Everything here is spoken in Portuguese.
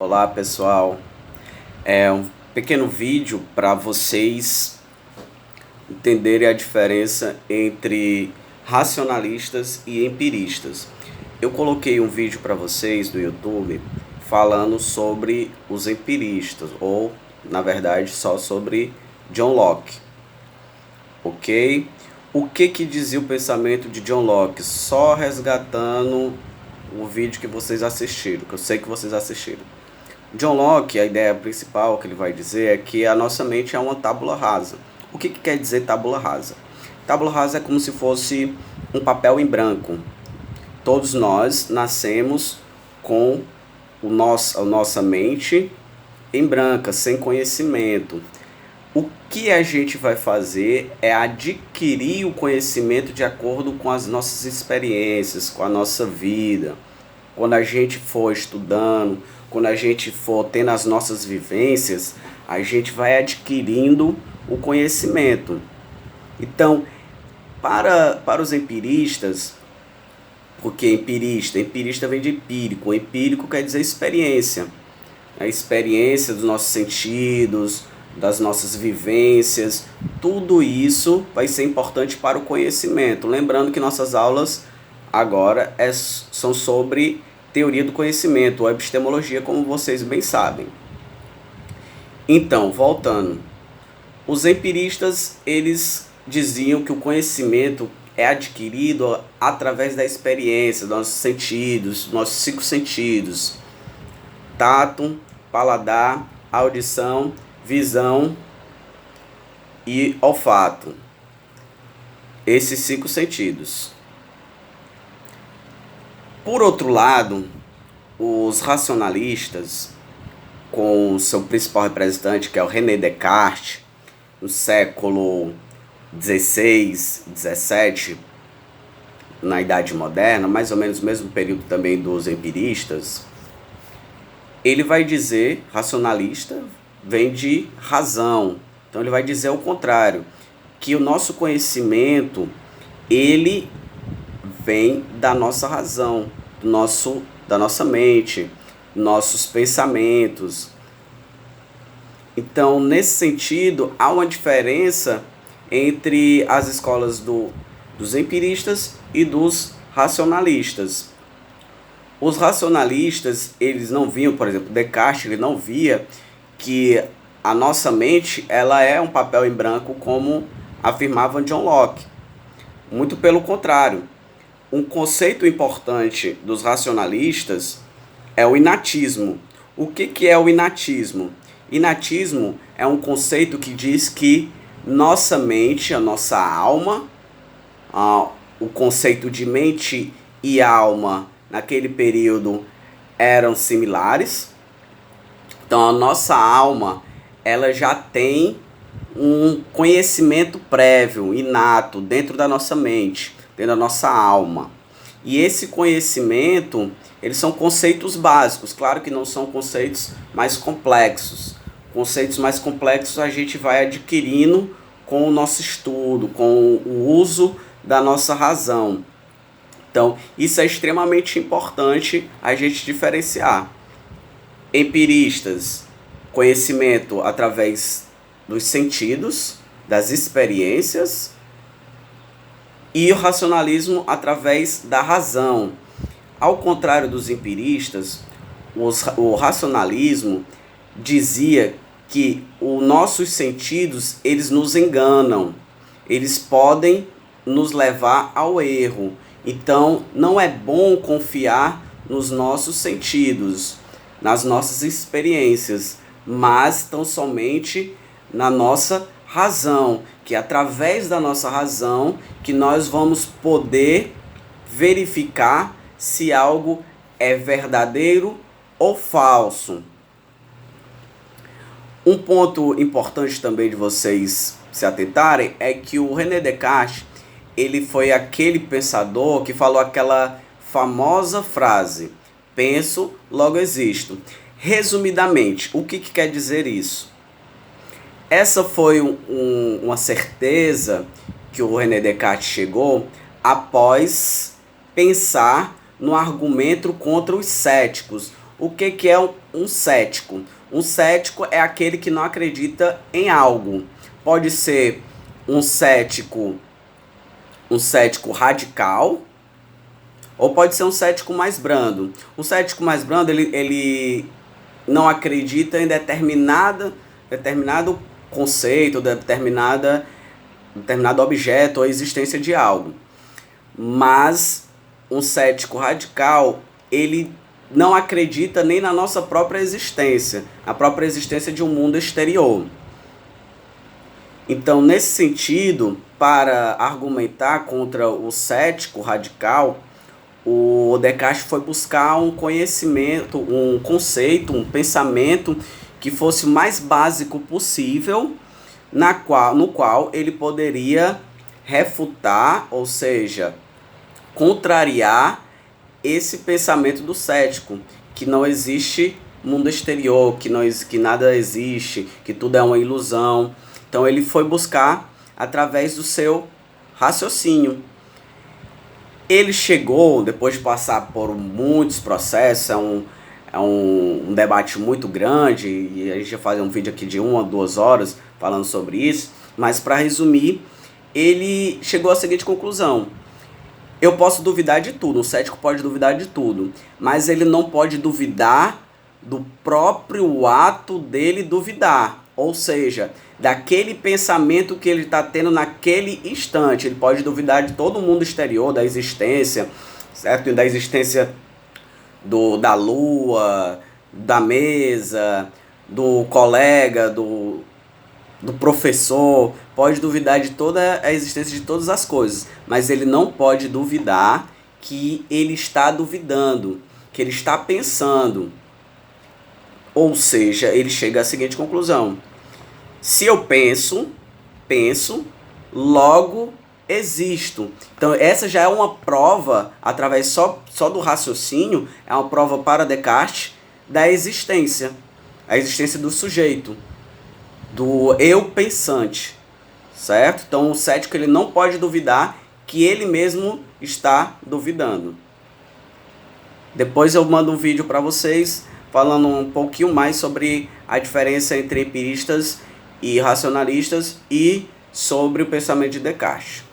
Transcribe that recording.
Olá pessoal, é um pequeno vídeo para vocês entenderem a diferença entre racionalistas e empiristas. Eu coloquei um vídeo para vocês no YouTube falando sobre os empiristas, ou na verdade só sobre John Locke, ok? O que dizia o pensamento de John Locke? Só resgatando o vídeo que vocês assistiram, que eu sei que vocês assistiram. John Locke, a ideia principal que ele vai dizer é que a nossa mente é uma tábula rasa. O que quer dizer tábula rasa? Tábula rasa é como se fosse um papel em branco. Todos nós nascemos com a nossa mente em branca, sem conhecimento. O que a gente vai fazer é adquirir o conhecimento de acordo com as nossas experiências, com a nossa vida. Quando a gente for estudando, quando a gente for tendo as nossas vivências, a gente vai adquirindo o conhecimento. Então, para os empiristas, porque empirista vem de empírico, empírico quer dizer experiência. A experiência dos nossos sentidos, das nossas vivências, tudo isso vai ser importante para o conhecimento. Lembrando que nossas aulas agora são sobre teoria do conhecimento, ou epistemologia, como vocês bem sabem. Então, voltando, os empiristas, eles diziam que o conhecimento é adquirido através da experiência, dos nossos sentidos, nossos 5 sentidos: tato, paladar, audição, visão e olfato. Esses 5 sentidos. Por outro lado, os racionalistas, com seu principal representante, que é o René Descartes, no século XVI, XVII, na Idade Moderna, mais ou menos no mesmo período também dos empiristas, ele vai dizer, racionalista vem de razão, então ele vai dizer o contrário, que o nosso conhecimento, ele vem da nossa razão, da nossa mente, nossos pensamentos. Então, nesse sentido, há uma diferença entre as escolas dos empiristas e dos racionalistas. Os racionalistas, eles não viam, por exemplo, Descartes, ele não via que a nossa mente, ela é um papel em branco, como afirmava John Locke. Muito pelo contrário. Um conceito importante dos racionalistas é o inatismo. O que é o inatismo? Inatismo é um conceito que diz que nossa mente, a nossa alma, o conceito de mente e alma naquele período eram similares. Então a nossa alma, ela já tem um conhecimento prévio, inato, dentro da nossa mente, dentro da nossa alma. E esse conhecimento, eles são conceitos básicos, claro que não são conceitos mais complexos. Conceitos mais complexos a gente vai adquirindo com o nosso estudo, com o uso da nossa razão. Então, isso é extremamente importante a gente diferenciar. Empiristas, conhecimento através dos sentidos, das experiências, e o racionalismo através da razão. Ao contrário dos empiristas, o racionalismo dizia que os nossos sentidos, eles nos enganam, eles podem nos levar ao erro. Então, não é bom confiar nos nossos sentidos, nas nossas experiências, mas tão somente na nossa razão, que é através da nossa razão que nós vamos poder verificar se algo é verdadeiro ou falso. Um ponto importante também de vocês se atentarem é que o René Descartes, ele foi aquele pensador que falou aquela famosa frase: penso, logo existo. Resumidamente, o que quer dizer isso? Essa foi uma certeza que o René Descartes chegou após pensar no argumento contra os céticos. O que é um cético. Um cético é aquele que não acredita em algo. Pode ser um cético radical, ou pode ser um cético mais brando. Um cético mais brando, ele não acredita em determinado conceito, determinado objeto ou existência de algo. Mas um cético radical, ele não acredita nem na nossa própria existência, a própria existência de um mundo exterior. Então, nesse sentido, para argumentar contra o cético radical, o Descartes foi buscar um conhecimento, um conceito, um pensamento que fosse o mais básico possível, no qual ele poderia refutar, ou seja, contrariar esse pensamento do cético, que não existe mundo exterior, que nada existe, que tudo é uma ilusão. Então ele foi buscar através do seu raciocínio. Ele chegou, depois de passar por muitos processos, é um debate muito grande, e a gente vai fazer um vídeo aqui de 1 a 2 horas falando sobre isso, mas para resumir, ele chegou à seguinte conclusão: eu posso duvidar de tudo, um cético pode duvidar de tudo, mas ele não pode duvidar do próprio ato dele duvidar, ou seja, daquele pensamento que ele está tendo naquele instante. Ele pode duvidar de todo o mundo exterior, da existência, certo? Da existência da lua, da mesa, do colega, do professor, pode duvidar de toda a existência de todas as coisas, mas ele não pode duvidar que ele está duvidando, que ele está pensando. Ou seja, ele chega à seguinte conclusão: se eu penso, logo existo. Então essa já é uma prova, através só do raciocínio, é uma prova para Descartes da existência, a existência do sujeito, do eu pensante, certo? Então o cético, ele não pode duvidar que ele mesmo está duvidando. Depois eu mando um vídeo para vocês falando um pouquinho mais sobre a diferença entre empiristas e racionalistas e sobre o pensamento de Descartes.